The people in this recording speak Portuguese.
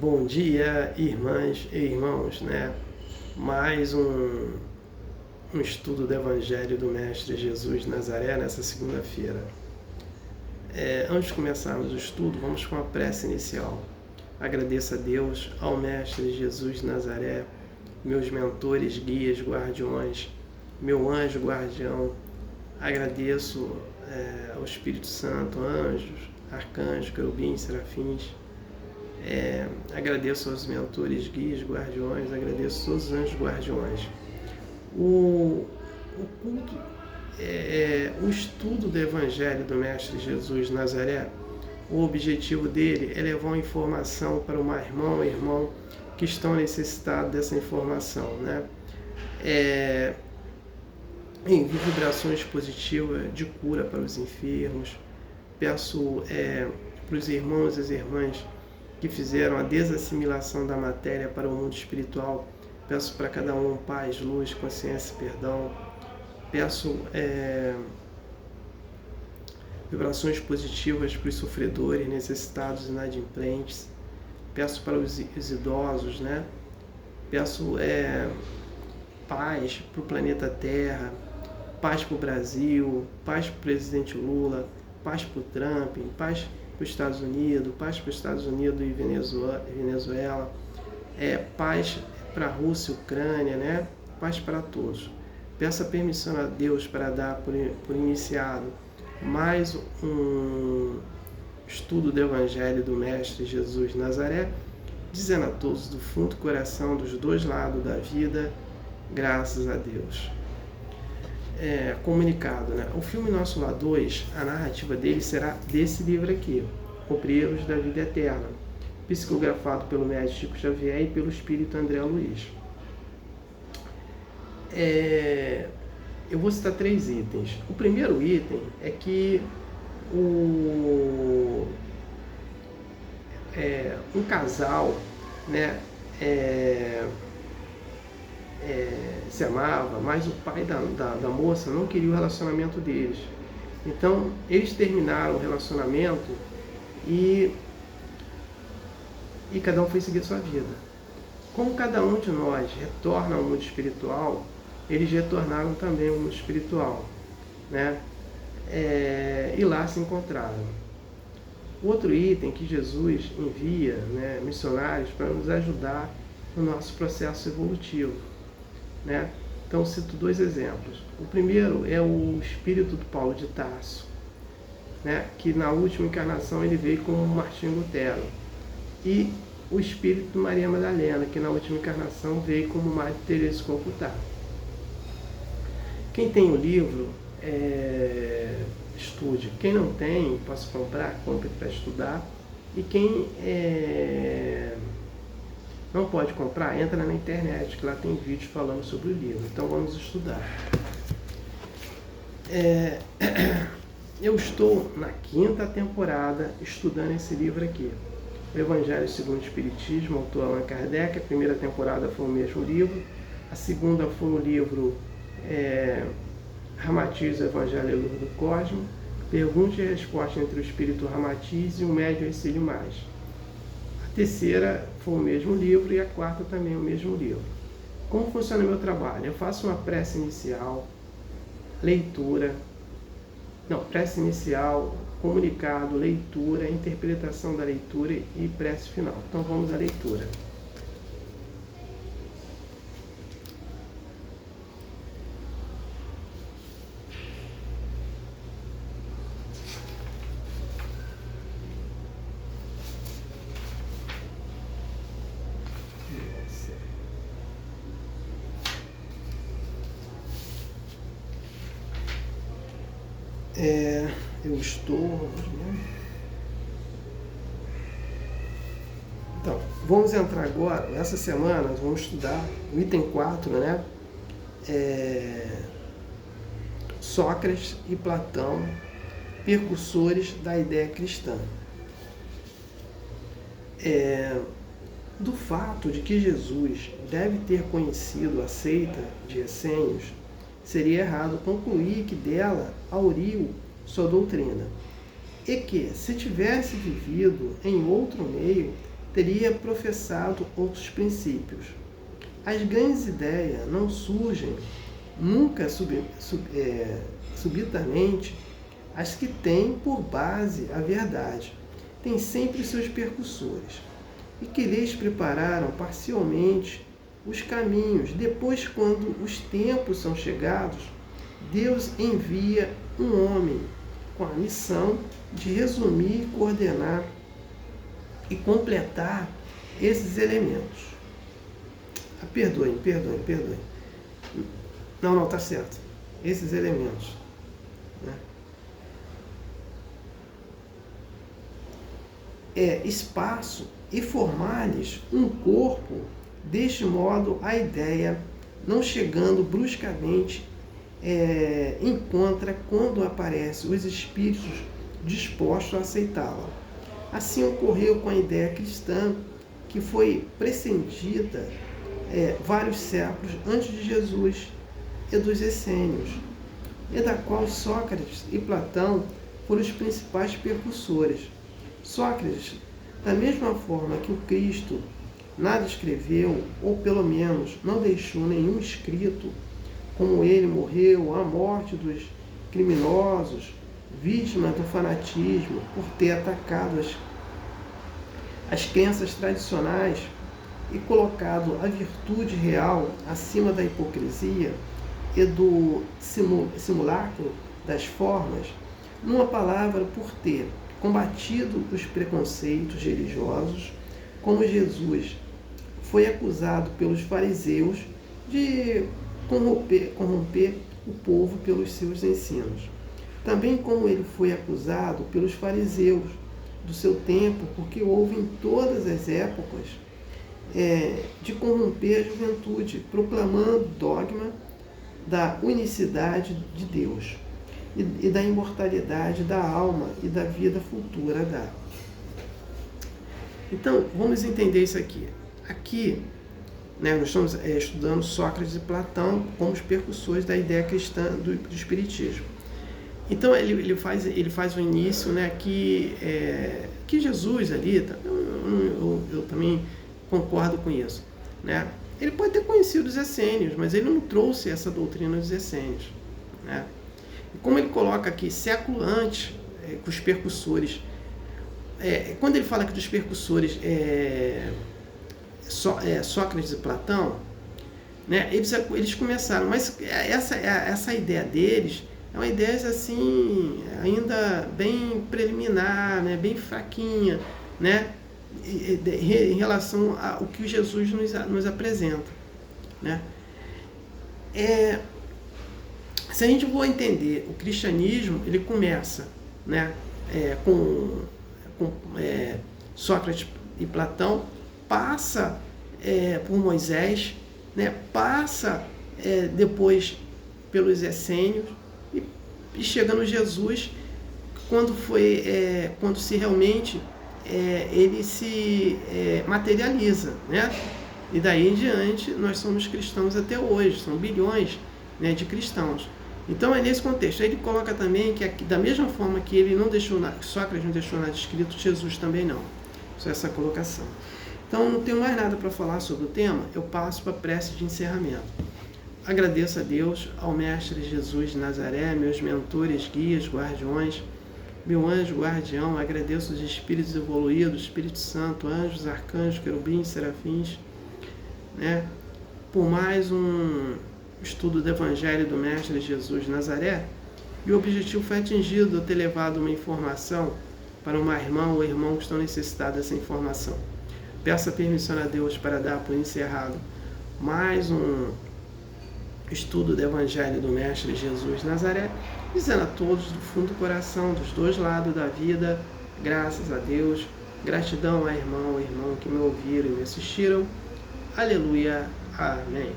Bom dia, irmãs e irmãos, né? Mais um estudo do Evangelho do Mestre Jesus de Nazaré nessa segunda-feira. Antes de começarmos o estudo, vamos com a prece inicial. Agradeço a Deus, ao Mestre Jesus de Nazaré, meus mentores, guias, guardiões, meu anjo guardião. Agradeço ao Espírito Santo, anjos, arcanjos, querubins, serafins. Agradeço aos mentores, guias, guardiões, agradeço a todos os anjos guardiões. O culto, o estudo do Evangelho do Mestre Jesus de Nazaré, o objetivo dele é levar uma informação para o irmão e irmão que estão necessitados dessa informação, né? Envio vibrações positivas de cura para os enfermos. Peço para os irmãos e as irmãs que fizeram a desassimilação da matéria para o mundo espiritual, peço para cada um paz, luz, consciência, perdão. Peço vibrações positivas para os sofredores, necessitados, inadimplentes. Peço para os idosos, né? Peço paz para o planeta Terra, paz para o Brasil, paz para o presidente Lula, paz para o Trump, paz para os Estados Unidos, paz para os Estados Unidos e Venezuela, paz para a Rússia e Ucrânia, né? Paz para todos. Peço a permissão a Deus para dar por iniciado mais um estudo do Evangelho do Mestre Jesus de Nazaré, dizendo a todos do fundo do coração, dos dois lados da vida, graças a Deus. Comunicado, né? O filme Nosso Lar 2, a narrativa dele será desse livro aqui, Obreiros da Vida Eterna, psicografado pelo médico Chico Xavier e pelo espírito André Luiz. Eu vou citar 3 itens. O primeiro item é que um casal, né, se amava, mas o pai da moça não queria o relacionamento deles. Então, eles terminaram o relacionamento e cada um foi seguir sua vida. Como cada um de nós retorna ao mundo espiritual, eles retornaram também ao mundo espiritual, né? E lá se encontraram. Outro item que Jesus envia, né, missionários para nos ajudar no nosso processo evolutivo, né? Então cito 2 exemplos. O primeiro é o espírito do Paulo de Tarso, né, que na última encarnação ele veio como Martinho Lutero, e o espírito de Maria Madalena, que na última encarnação veio como Madre Teresa de Calcutá. Quem tem o livro, estude. Quem não tem, posso comprar, compre para estudar. E quem não pode comprar, entra na internet, que lá tem vídeos falando sobre o livro. Então vamos estudar. Eu estou na 5ª temporada estudando esse livro aqui, o Evangelho segundo o Espiritismo, autor Allan Kardec. A primeira temporada foi o mesmo livro, a segunda foi o livro Ramatiz, o Evangelho e a Luz do Cosmo, pergunta e resposta entre o Espírito Ramatiz e o Médium Ercílio Mais. A terceira foi o mesmo livro e a 4ª também o mesmo livro. Como funciona o meu trabalho? Eu faço uma prece inicial, prece inicial, comunicado, leitura, interpretação da leitura e prece final. Então vamos à leitura. Eu estou... Então, vamos entrar agora, essa semana, nós vamos estudar o item 4, né? Sócrates e Platão, percursores da ideia cristã. Do fato de que Jesus deve ter conhecido a seita de Essênios, seria errado concluir que dela auriu sua doutrina, e que, se tivesse vivido em outro meio, teria professado outros princípios. As grandes ideias não surgem nunca subitamente. As que têm por base a verdade têm sempre seus percussores, e que lhes prepararam parcialmente os caminhos. Depois, quando os tempos são chegados, Deus envia um homem com a missão de resumir, coordenar e completar esses elementos. Perdoem. Não, está certo. Esses elementos. Espaço e formar-lhes um corpo. Deste modo, a ideia, não chegando bruscamente, encontra quando aparecem os espíritos dispostos a aceitá-la. Assim ocorreu com a ideia cristã, que foi precedida vários séculos antes de Jesus e dos essênios, e da qual Sócrates e Platão foram os principais percussores. Sócrates, da mesma forma que o Cristo nada escreveu, ou pelo menos não deixou nenhum escrito, como ele morreu, a morte dos criminosos, vítima do fanatismo, por ter atacado as crenças tradicionais e colocado a virtude real acima da hipocrisia e do simulacro das formas, numa palavra, por ter combatido os preconceitos religiosos, como Jesus foi acusado pelos fariseus de corromper o povo pelos seus ensinos. Também como ele foi acusado pelos fariseus do seu tempo, porque houve em todas as épocas de corromper a juventude, proclamando o dogma da unicidade de Deus e da imortalidade da alma e da vida futura da. Então, vamos entender isso aqui. Aqui, nós estamos estudando Sócrates e Platão como os percussores da ideia cristã do Espiritismo. Então, ele faz o início, que Jesus ali, eu também concordo com isso, ele pode ter conhecido os essênios, mas ele não trouxe essa doutrina dos essênios, E como ele coloca aqui, século antes, com os percussores, quando ele fala aqui dos percussores Sócrates e Platão, eles começaram, mas essa ideia deles é uma ideia assim, ainda bem preliminar, bem fraquinha, em relação ao que Jesus nos apresenta. Se a gente for entender o cristianismo, ele começa com Sócrates e Platão, passa por Moisés, passa depois pelos essênios e chega no Jesus, quando se realmente ele se materializa, E daí em diante nós somos cristãos até hoje, são bilhões de cristãos. Então é nesse contexto. Aí ele coloca também que da mesma forma que ele não deixou Sócrates não deixou nada escrito, Jesus também não. Só essa colocação. Então não tenho mais nada para falar sobre o tema, eu passo para a prece de encerramento. Agradeço a Deus, ao Mestre Jesus de Nazaré, meus mentores, guias, guardiões, meu anjo guardião, agradeço os espíritos evoluídos, Espírito Santo, anjos, arcanjos, querubins, serafins, por mais um estudo do Evangelho do Mestre Jesus de Nazaré. E o objetivo foi atingido, eu ter levado uma informação para uma irmã ou irmão que estão necessitados dessa informação. Peço a permissão a Deus para dar por encerrado mais um estudo do Evangelho do Mestre Jesus de Nazaré, dizendo a todos do fundo do coração, dos dois lados da vida, graças a Deus, gratidão a irmão ou irmão que me ouviram e me assistiram. Aleluia. Amém.